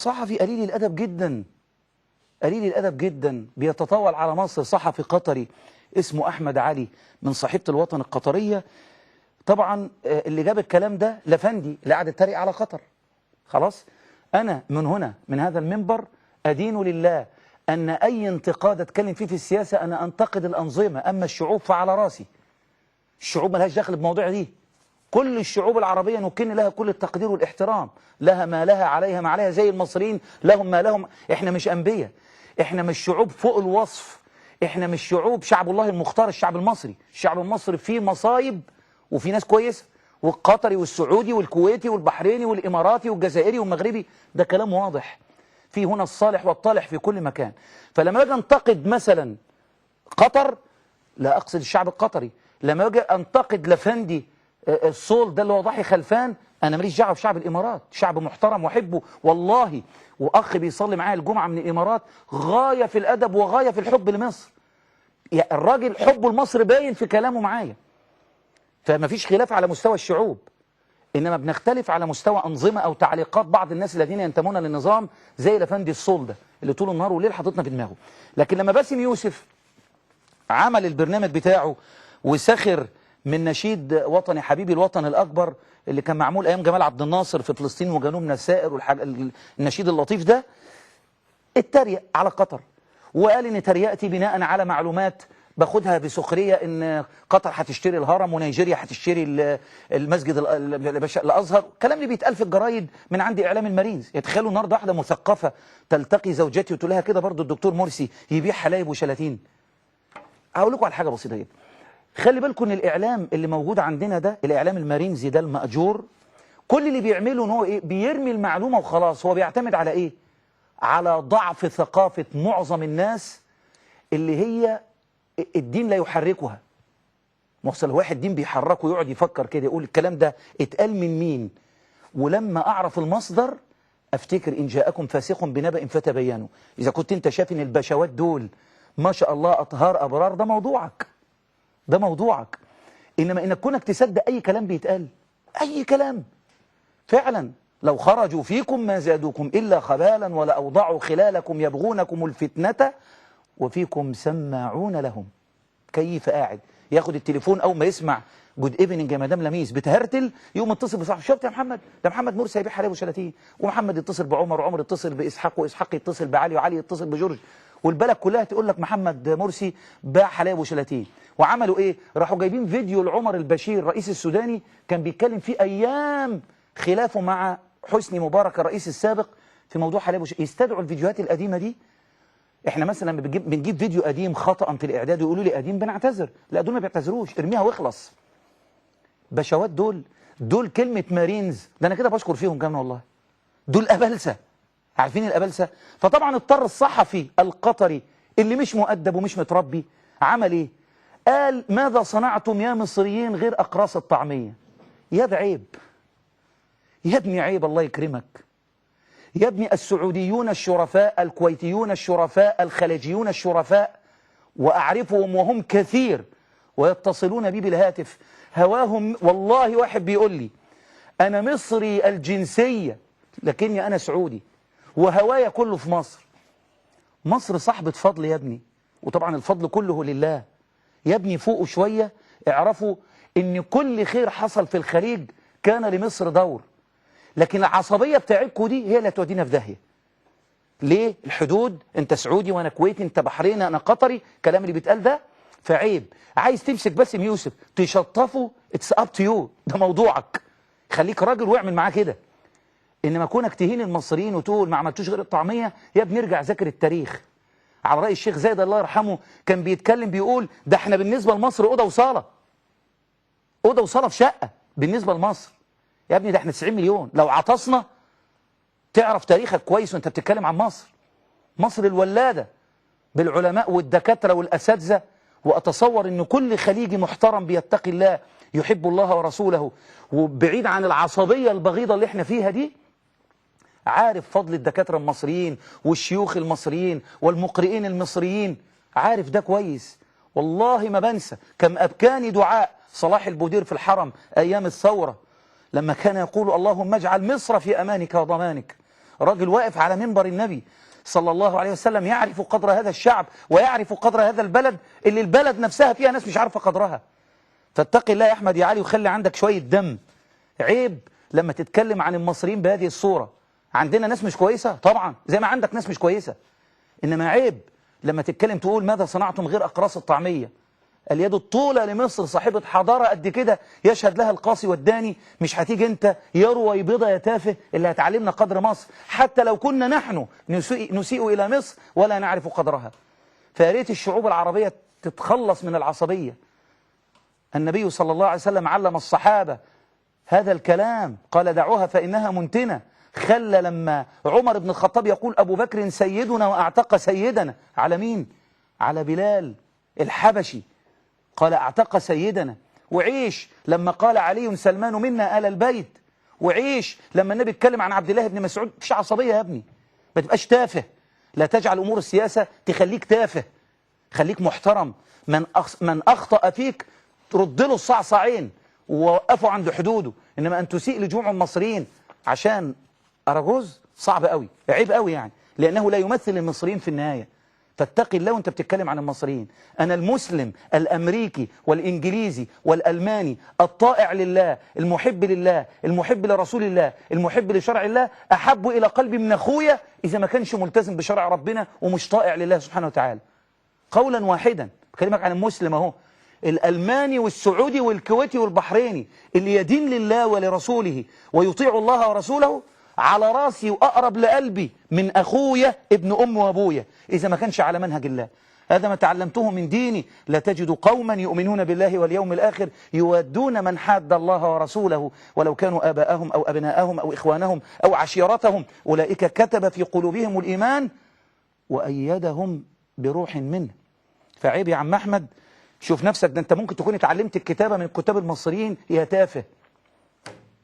صحفي قليل الأدب جدا، قليل الأدب جدا، بيتطاول على مصر صحفي قطري اسمه أحمد علي من صحيفة الوطن القطرية. طبعا اللي جاب الكلام ده لفندي اللي قاعد يتريق على قطر. خلاص، أنا من هنا من هذا المنبر أدين لله أن أي انتقاد أتكلم فيه في السياسة أنا أنتقد الأنظمة، أما الشعوب فعلى راسي. الشعوب ملهاش دخل بمواضيع دي. كل الشعوب العربية نكن لها كل التقدير والاحترام، لها ما لها عليها ما عليها، زي المصريين لهم ما لهم. احنا مش أنبياء، احنا مش شعوب فوق الوصف، احنا مش شعوب. شعب الله المختار الشعب المصري، الشعب المصري فيه مصايب وفي ناس كويسة، والقطري والسعودي والكويتي والبحريني والإماراتي والجزائري والمغربي، ده كلام واضح. في هنا الصالح والطالح في كل مكان. فلما اجي انتقد مثلا قطر لا أقصد الشعب القطري، لما اجي انتقد لفندي الصول ده اللي هو ضحي خلفان، انا ماليش دعوه بشعب الامارات، شعب محترم واحبه والله، واخ بيصلي معايا الجمعه من الامارات غايه في الادب وغايه في الحب لمصر. يعني الراجل حبه لمصر باين في كلامه معايا. فما فيش خلاف على مستوى الشعوب، انما بنختلف على مستوى انظمه او تعليقات بعض الناس الذين ينتمون للنظام، زي الافندي الصول ده اللي طول النهار والليل حاططنا في دماغه. لكن لما باسم يوسف عمل البرنامج بتاعه وسخر من نشيد وطني حبيبي الوطن الأكبر اللي كان معمول أيام جمال عبد الناصر في فلسطين وجنوبنا السائر النشيد اللطيف ده، اتريق على قطر وقال إن تريقتي بناء على معلومات باخدها بسخرية إن قطر هتشتري الهرم ونيجيريا هتشتري المسجد الأزهر. الكلام اللي بيتقال في الجرايد من عند إعلام المارينز. يتخيلوا النهارده واحدة مثقفة تلتقي زوجتي وتقول لها كده برضه الدكتور مرسي يبيع حلايب وشلاتين. هقول لكم على حاجة بسيطة جدا. خلي بالكم ان الاعلام اللي موجود عندنا ده، الاعلام المارينزي ده المأجور، كل اللي بيعمله ان هو ايه؟ بيرمي المعلومه وخلاص. هو بيعتمد على ايه؟ على ضعف ثقافه معظم الناس اللي هي الدين لا يحركها. موصل واحد الدين بيحركه ويقعد يفكر كده يقول الكلام ده اتقال من مين؟ ولما اعرف المصدر افتكر ان جاءكم فاسق بنبأ فتبينوا. اذا كنت انت شايف ان البشوات دول ما شاء الله اطهار ابرار، ده موضوعك، ده موضوعك. إنما إنك كونك تصدق أي كلام بيتقال، أي كلام فعلا، لو خرجوا فيكم ما زادوكم إلا خبالا ولا أوضعوا خلالكم يبغونكم الفتنة وفيكم سماعون لهم. كيف قاعد ياخد التليفون أول ما يسمع جود ايفنينج يا مدام لميس بتهرتل، يقوم يتصل بصاحبه، شفت يا محمد ده محمد مرسي هيبيع حلاوه وشلاتين، ومحمد يتصل بعمر، وعمر يتصل بإسحاق، وإسحاق يتصل بعلي، وعلي يتصل بجورج، والبلد كلها تقول لك محمد مرسي باع حلاوه وشلاتين. وعملوا ايه؟ راحوا جايبين فيديو لعمر البشير الرئيس السوداني كان بيتكلم فيه ايام خلافه مع حسني مبارك الرئيس السابق في موضوع حلاوه وشلاتين. يستدعوا الفيديوهات القديمه دي. احنا مثلا لما بنجيب فيديو قديم خطأ في الاعداد ويقولوا لي قديم بنعتذر، لا دول ما بيعتذروش، ارميها واخلص. بشوات دول كلمة مارينز، ده انا كده بشكر فيهم كمان والله. دول أبلسة، عارفين الأبلسة؟ فطبعا اضطر الصحفي القطري اللي مش مؤدب ومش متربي عمل ايه؟ قال ماذا صنعتم يا مصريين غير أقراص الطعمية؟ يا ده عيب، يا ابني عيب، الله يكرمك يا ابني. السعوديون الشرفاء، الكويتيون الشرفاء، الخليجيون الشرفاء، وأعرفهم وهم كثير ويتصلون بي بالهاتف، هواهم والله. واحد بيقول لي أنا مصري الجنسية لكني أنا سعودي وهوايا كله في مصر. مصر صاحبة فضل يا ابني، وطبعا الفضل كله لله يا ابني. فوقوا شوية، اعرفوا ان كل خير حصل في الخليج كان لمصر دور، لكن العصبية بتاعتكوا دي هي اللي هتودينا في داهية. ليه؟ الحدود، انت سعودي وانا كويتي، انت بحريني انا قطري، الكلام اللي بيتقال ده فعيب. عايز تمسك باسم يوسف تشطفه، اتس اب تو يو، ده موضوعك، خليك راجل واعمل معاه كده. انما كونك تهين المصريين وتقول ما عملتوش غير الطعميه، يا ابني ارجع ذاكر التاريخ. على راي الشيخ زايد الله يرحمه كان بيتكلم بيقول ده احنا بالنسبه لمصر اوضه وصاله، اوضه وصاله في شقه بالنسبه لمصر. يا ابني ده احنا 90 مليون، لو عطسنا تعرف تاريخك كويس وانت بتتكلم عن مصر. مصر الولاده بالعلماء والدكاتره والاساتذه. واتصور ان كل خليجي محترم بيتقي الله يحب الله ورسوله وبعيد عن العصبيه البغيضه اللي احنا فيها دي، عارف فضل الدكاتره المصريين والشيوخ المصريين والمقرئين المصريين، عارف ده كويس. والله ما بنسى كم أبكاني دعاء صلاح البودير في الحرم أيام الثورة لما كان يقول اللهم اجعل مصر في أمانك وضمانك، راجل واقف على منبر النبي صلى الله عليه وسلم يعرف قدر هذا الشعب ويعرف قدر هذا البلد اللي البلد نفسها فيها ناس مش عارفة قدرها. فاتقي الله يا أحمد يا علي وخلي عندك شوية دم. عيب لما تتكلم عن المصريين بهذه الصورة. عندنا ناس مش كويسة طبعا زي ما عندك ناس مش كويسة، إنما عيب لما تتكلم تقول ماذا صنعتم غير أقراص الطعمية. اليد الطولة لمصر صاحبة حضارة قد كده يشهد لها القاصي والداني. مش هتيجي انت يا رويبضة يا تافه اللي هتعلمنا قدر مصر، حتى لو كنا نحن نسيء إلى مصر ولا نعرف قدرها. فياريت الشعوب العربية تتخلص من العصبية. النبي صلى الله عليه وسلم علم الصحابة هذا الكلام، قال دعوها فإنها منتنة. خلى لما عمر بن الخطاب يقول أبو بكر سيدنا وأعتق سيدنا، على مين؟ على بلال الحبشي، قال اعتق سيدنا. وعيش لما قال علي سلمان منا آل البيت. وعيش لما النبي اتكلم عن عبد الله بن مسعود. مفيش عصبية يا ابني، ما تبقاش تافه. لا تجعل أمور السياسة تخليك تافه، خليك محترم. من أخطأ فيك ترد له الصعصعين ووقفوا عند حدوده. إنما أن تسيء لجموع المصريين عشان أراجوز صعب قوي، عيب قوي يعني، لأنه لا يمثل المصريين في النهاية. فاتقي الله وانت بتتكلم عن المصريين. أنا المسلم الأمريكي والإنجليزي والألماني الطائع لله المحب لله المحب لرسول الله المحب لشرع الله أحب إلى قلبي من أخويا إذا ما كانش ملتزم بشرع ربنا ومش طائع لله سبحانه وتعالى. قولا واحدا بكلمك عن المسلم أهو، الألماني والسعودي والكويتي والبحريني اللي يدين لله ولرسوله ويطيع الله ورسوله على راسي وأقرب لقلبي من أخويا ابن أم وأبويا إذا ما كانش على منهج الله. هذا ما تعلمته من ديني. لا تجد قوما يؤمنون بالله واليوم الآخر يودون من حاد الله ورسوله ولو كانوا آباءهم أو أبناءهم أو إخوانهم أو عشيرتهم أولئك كتب في قلوبهم الإيمان وأيدهم بروح منه. فعيب يا عم أحمد، شوف نفسك، ده أنت ممكن تكون اتعلمت الكتابة من الكتاب المصريين يا تافه.